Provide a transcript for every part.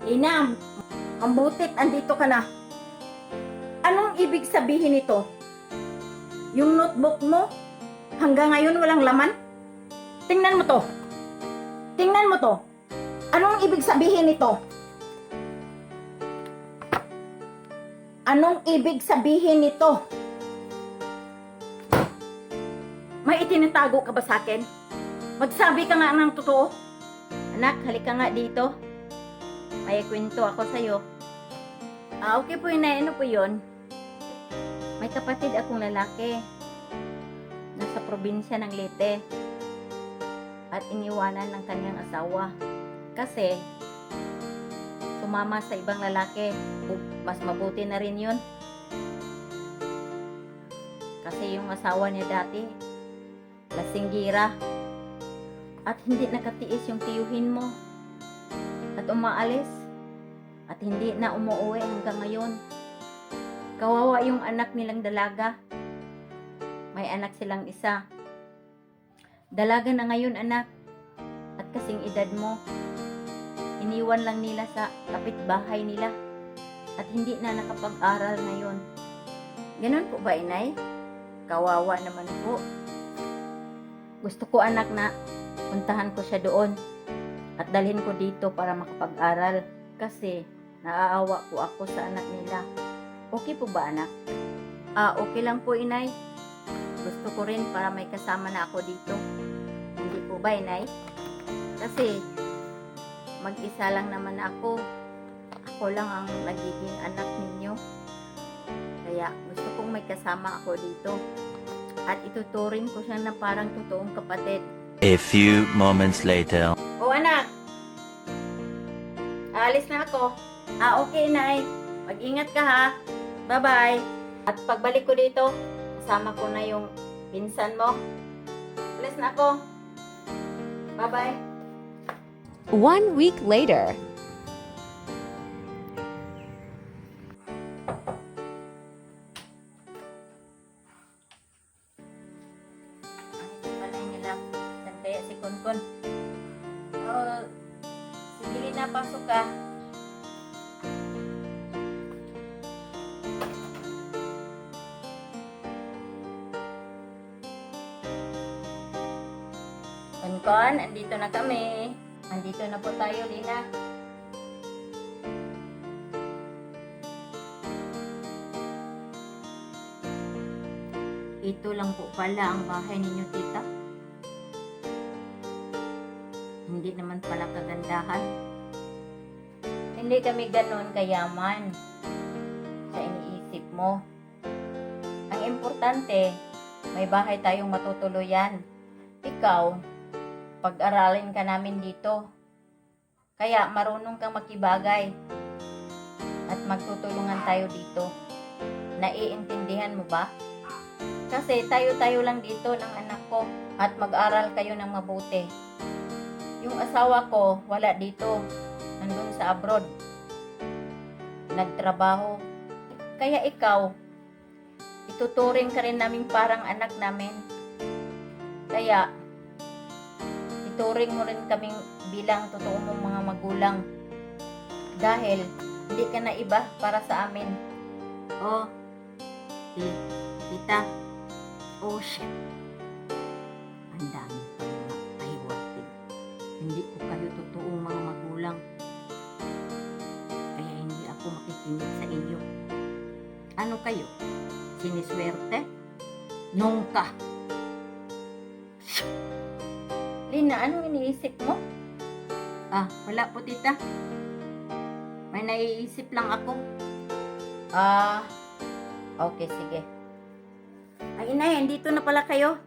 Ina, ang butit, andito ka na. Anong ibig sabihin nito? Yung notebook mo, hanggang ngayon walang laman? Tingnan mo to. Tingnan mo to. Anong ibig sabihin nito? Anong ibig sabihin nito? May itinatago ka ba sa akin? Magsabi ka nga ng totoo. Anak, halika nga dito. May kwento ako sa'yo. Okay po, Inay. Ano po yun? May kapatid akong lalaki. Nasa probinsya ng Leyte. At iniwanan ng kanyang asawa. Kasi, sumama sa ibang lalaki. Mas mabuti na rin yun. Kasi yung asawa niya dati, lasinggira. At hindi nakatiis yung tiyuhin mo. At umaalis. At hindi na umuwi hanggang ngayon. Kawawa yung anak nilang dalaga. May anak silang isa. Dalaga na ngayon, anak. At kasing edad mo. Iniwan lang nila sa kapitbahay nila. At hindi na nakapag-aral ngayon. Ganun po ba, Inay? Kawawa naman po. Gusto ko, anak, na puntahan ko siya doon. At dalhin ko dito para makapag-aral. Kasi naaawa po ako sa anak nila. Okay po ba, anak? Okay lang po, Inay. Gusto ko rin para may kasama na ako dito. Hindi po ba, Inay? Kasi mag-isa lang naman ako. Ako lang ang nagiging anak ninyo. Kaya gusto kong may kasama ako dito. At ituturing ko siya na parang totoong kapatid. A few moments later. O anak, aalis na ako. Okay, Nay. Mag-ingat ka, ha. Bye-bye. At pagbalik ko dito, kasama ko na yung pinsan mo. Alis na ako. Bye-bye. 1 week later. Hindi pa na nila. Saan kaya si Kunkun? Sige, Lina, pasok ka. Kunkun, andito na kami. Andito na po tayo, Lina. Ito lang po pala ang bahay ninyo, tita. Hindi naman pala kagandahan. Hindi kami ganon kayaman sa iniisip mo. Ang importante, may bahay tayong matutuluyan. Ikaw, pag-aralin ka namin dito. Kaya marunong kang makibagay. At magtutulungan tayo dito. Naiintindihan mo ba? Kasi tayo-tayo lang dito ng anak ko. At mag-aral kayo ng mabuti. Yung asawa ko, wala dito. Nandun sa abroad. Nagtrabaho. Kaya ikaw, ituturing ka rin namin parang anak namin. Kaya, ituring mo rin kaming bilang totoo mong mga magulang. Dahil, hindi ka na iba para sa amin. Oh, tita. Oh, shit. Ang dami pang mga pahiwatig. Hindi ko kayo totoong mga magulang. Kaya hindi ako makikinig sa inyo. Ano kayo? Siniswerte? Nungka. Lina, anong iniisip mo? Wala po, tita. May naiisip lang ako. Okay, sige. Ay, Inay, andito na pala kayo.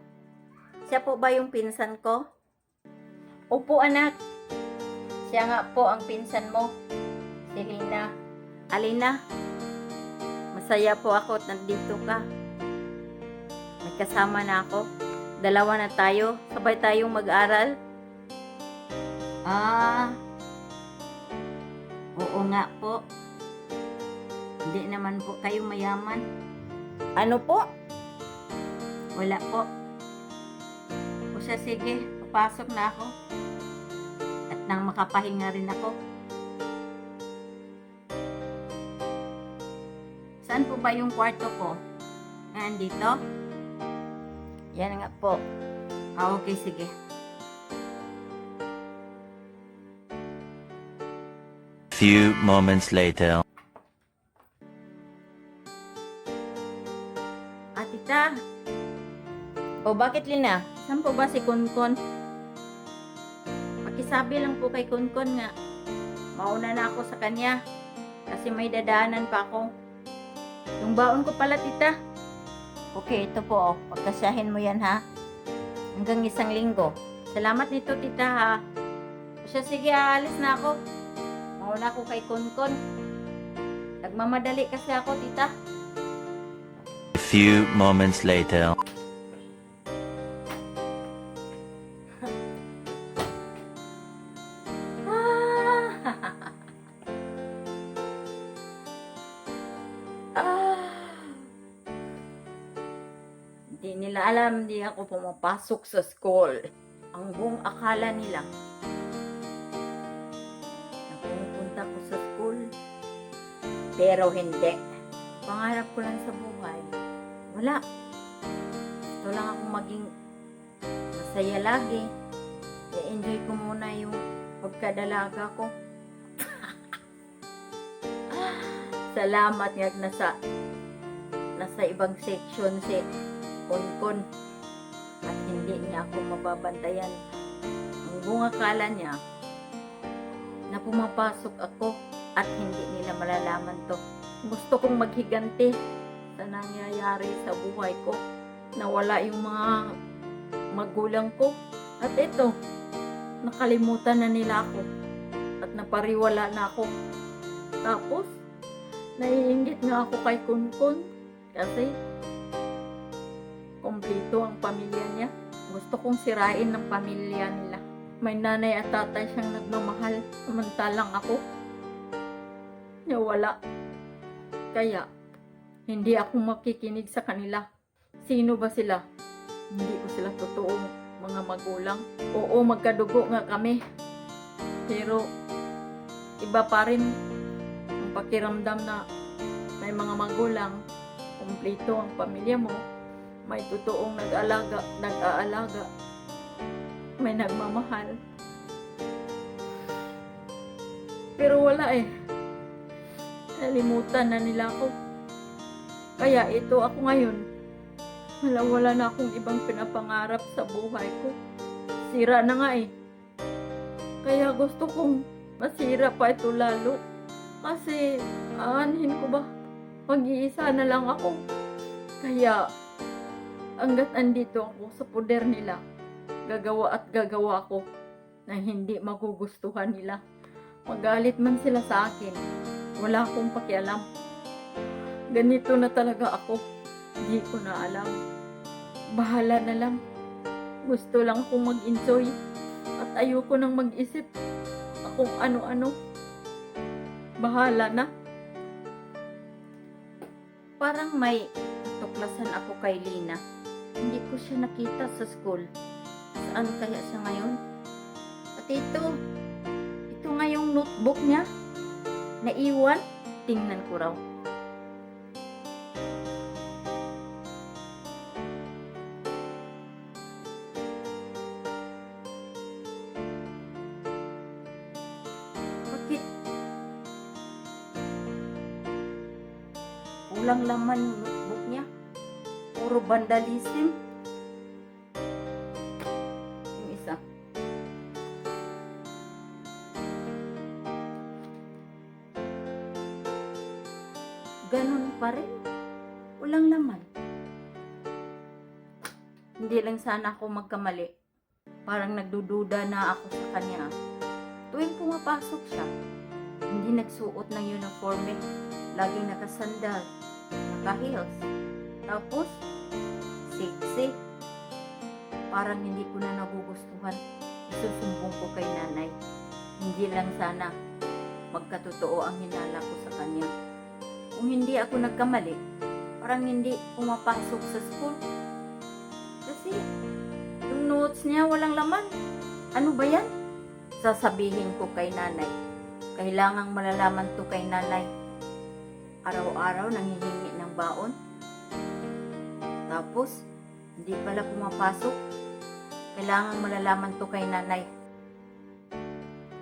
Siya po ba yung pinsan ko? Opo, anak. Siya nga po ang pinsan mo. Si Lina. Alina, masaya po ako at nandito ka. May kasama na ako. Dalawa na tayo. Sabay tayong mag-aral. Oo nga po. Hindi naman po kayo mayaman. Ano po? Wala po. O siya, sige. Papasok na ako. At nang makapahinga rin ako. Saan po ba yung kwarto ko? Nandito? Yan nga po. Okay, sige. Few moments later. Tita. O bakit Lina? Saan po ba si Kunkon? Pakisabi lang po kay Kunkon nga. Mauna na ako sa kanya. Kasi may dadaanan pa ako. Yung baon ko pala, tita. Okay, ito po. Pagkasyahin mo yan, ha? Hanggang 1 linggo. Salamat nito, tita, ha? O siya, sige, aalis na ako. Mauna ako kay Kunkon. Nagmamadali kasi ako, tita. Few moments later. Hindi nila alam, hindi ako pumapasok sa school. Ang buong akala nila na pumupunta ko sa school. Pero hindi. Pangarap ko lang sa buhay. Wala. Gusto lang akong maging masaya lagi. I-enjoy ko muna yung pagkadalaga ko. Salamat nga nasa ibang section si Kunkon at hindi niya ako mababantayan. Ang buong akala niya na pumapasok ako at hindi nila malalaman to. Gusto kong maghiganti sa nangyayari sa buhay ko. Nawala yung mga magulang ko. At ito, nakalimutan na nila ako at napariwala na ako. Tapos, naiinggit nga ako kay Kunkon kasi kompleto ang pamilya niya. Gusto kong sirain ng pamilya nila. May nanay at tatay siyang nagmamahal, samantalang ako nawala. Kaya hindi ako makikinig sa kanila. Sino ba sila? Hindi ko sila totoong mga magulang. Oo, magkadugo nga kami. Pero iba pa rin ang pakiramdam na may mga magulang, kumpleto ang pamilya mo, may totoong nag-aalaga, may nagmamahal. Pero wala eh. Nalimutan na nila ako. Kaya ito ako ngayon. Wala na akong ibang pinapangarap sa buhay ko. Sira na nga eh. Kaya gusto kong masira pa ito lalo. Kasi aanhin ko ba? Mag-iisa na lang ako. Kaya hanggat andito ako sa poder nila, gagawa at gagawa ako na hindi magugustuhan nila. Magalit man sila sa akin, wala akong pakialam. Ganito na talaga ako. Hindi ko na alam. Bahala na lang. Gusto lang akong mag-enjoy at ayoko nang mag-isip akong ano-ano. Bahala na. Parang may tuklasan ako kay Lina. Hindi ko siya nakita sa school. Saan kaya siya ngayon? At ito nga yung notebook niya. Naiwan. Tingnan ko raw. Bakit? Kulang laman yung notebook niya. Puro vandalism. Yung isa. Ganun pa rin. Walang laman. Hindi lang sana ako magkamali. Parang nagdududa na ako sa kanya. Tuwing pumapasok siya, hindi nagsuot ng uniforme. Laging nakasandal, naka-heels. Tapos, sexy. Parang hindi ko na nagugustuhan. Isusumbong ko kay nanay. Hindi lang sana magkatotoo ang hinala ko sa kanya. Kung hindi ako nagkamali, parang hindi pumapasok sa school. Kasi, yung notes niya walang laman. Ano ba yan? Sasabihin ko kay nanay. Kailangang malalaman to kay nanay. araw-araw nanghihingi ng baon. Tapos, hindi pala pumapasok. Kailangan malalaman to kay nanay.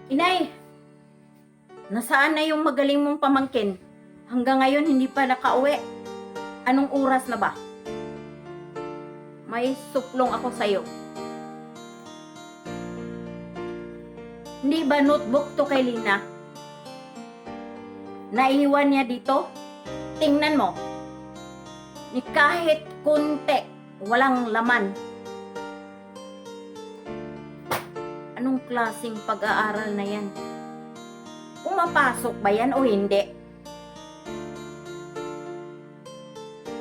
Inay! Nasaan na yung magaling mong pamangkin? Hanggang ngayon hindi pa nakauwi. Anong oras na ba? May suplong ako sa'yo. Hindi ba notebook to kay Lina? Naiwan niya dito? Tingnan mo. Ni kahit kunti, walang laman. Anong klaseng pag-aaral na yan? Pumapasok ba yan o hindi?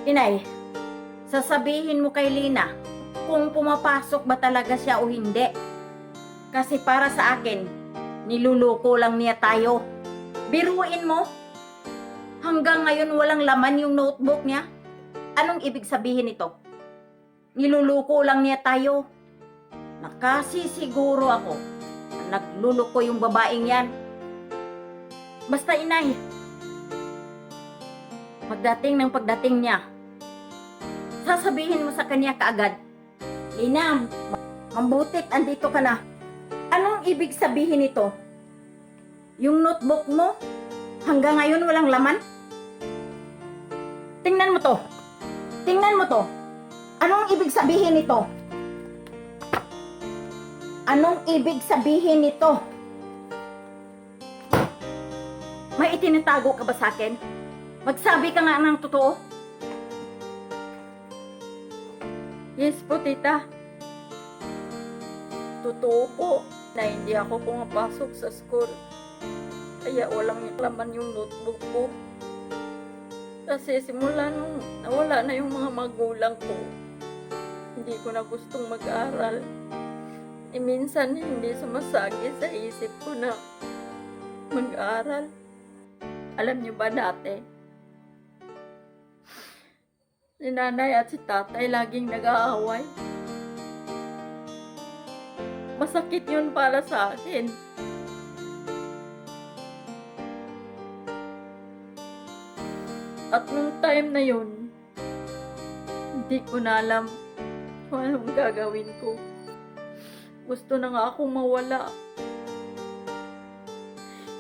Inay, sasabihin mo kay Lina kung pumapasok ba talaga siya o hindi. Kasi para sa akin, niluluko lang niya tayo. Biruin mo, hanggang ngayon walang laman yung notebook niya. Anong ibig sabihin nito? Niluluko lang niya tayo. Nakasisiguro ako na nagluluko yung babaeng yan. Basta inay, pagdating niya, sasabihin mo sa kanya kaagad, Lina, mambutit, andito ka na. Anong ibig sabihin nito? Yung notebook mo, hanggang ngayon walang laman? Tingnan mo to. Tingnan mo to. Anong ibig sabihin nito? Anong ibig sabihin nito? May itinatago ka ba sa akin? Magsabi ka nga ng totoo. Yes po, tita. Totoo po na hindi ako pumapasok sa school. Kaya walang laman yung notebook ko. Kasi simula nung nawala na yung mga magulang ko, hindi ko na gustong mag-aral. Minsan hindi sumasagi sa isip ko na mag-aral. Alam niyo ba dati, si nanay at si tatay laging nag-aaway. Masakit yun para sa akin. At nung time na yun, hindi ko na alam kung anong gagawin ko. Gusto na nga akong mawala.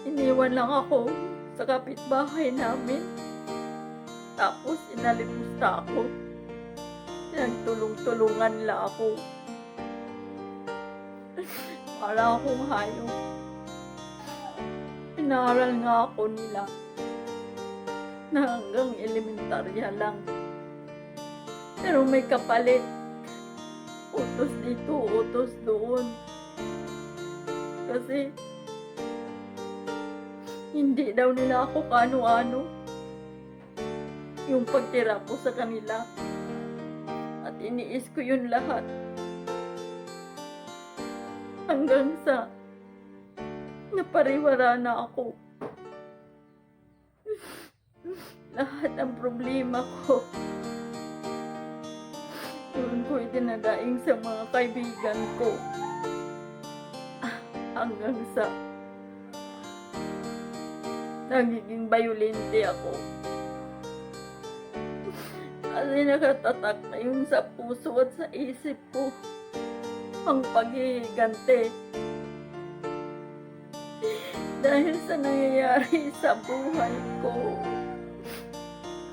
Iniwan lang ako sa kapitbahay namin. Tapos inalimusta ako. Nagtulong-tulungan lang ako. Para akong hayop. Inaral nga ako nila na hanggang elementarya lang. Pero may kapalit. Utos dito, utos doon. Kasi hindi daw nila ako kano-ano. Yung pagtira ko sa kanila. At iniis ko yun lahat. Hanggang sa napariwara na ako. Lahat ng problema ko, doon ko itinadaing sa mga kaibigan ko. Hanggang sa nagiging bayolente ako. Kasi nakatatak na yun sa puso at sa isip ko. Ang paghihiganti. Dahil sa nangyayari sa buhay ko.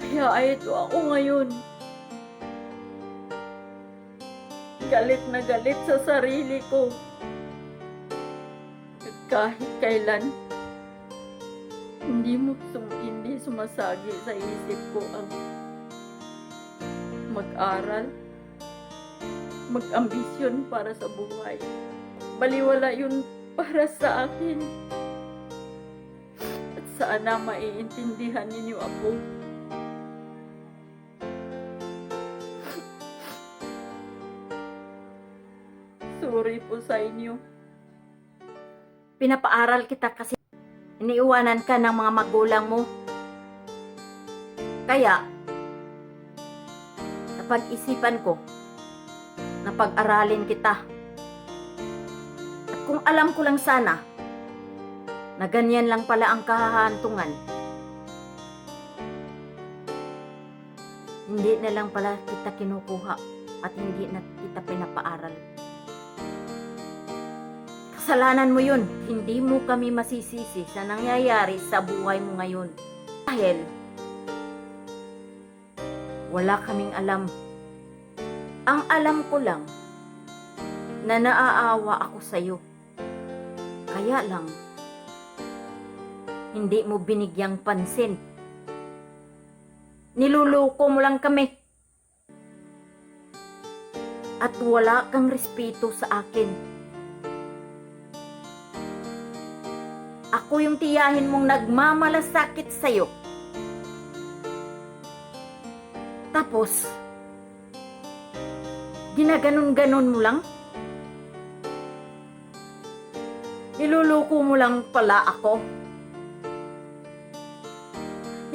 Kaya ito ako ngayon. Galit na galit sa sarili ko. At kahit kailan, hindi sumasagi sa isip ko ang mag-aral, mag-ambisyon para sa buhay. Baliwala yun para sa akin. At sana maiintindihan ninyo ako. Sorry po sa inyo. Pinapaaral kita kasi iniiwanan ka ng mga magulang mo. Kaya, napag-isipan ko na pag-aralin kita. At kung alam ko lang sana na ganyan lang pala ang kahahantungan, Hindi na lang pala kita kinukuha at hindi na kita pinapaaral. Kasalanan mo yun. Hindi mo kami masisisi sa nangyayari sa buhay mo ngayon. Dahil wala kaming alam. Ang alam ko lang na naaawa ako sa'yo. Kaya lang, hindi mo binigyang pansin. Niluloko mo lang kami. At wala kang respeto sa akin. Ako yung tiyahin mong nagmamalasakit sa'yo. Tapos, ginaganon-ganon mo lang? Niluloko mo lang pala ako?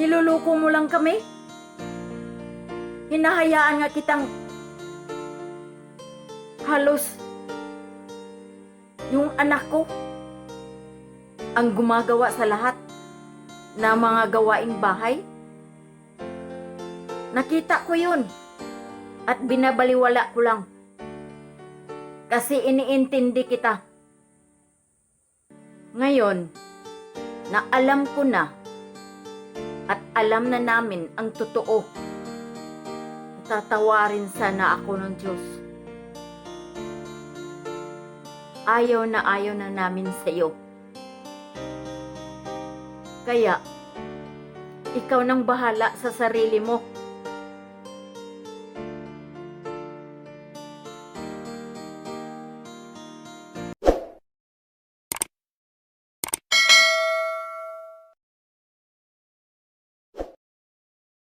Niluloko mo lang kami? Hinahayaan nga kitang halos yung anak ko ang gumagawa sa lahat na mga gawaing bahay. Nakita ko yun at binabaliwala ko lang kasi iniintindi kita. Ngayon na alam ko na at alam na namin ang totoo, tatawarin sana ako ng Diyos. Ayaw na namin sa iyo. Kaya, ikaw nang bahala sa sarili mo.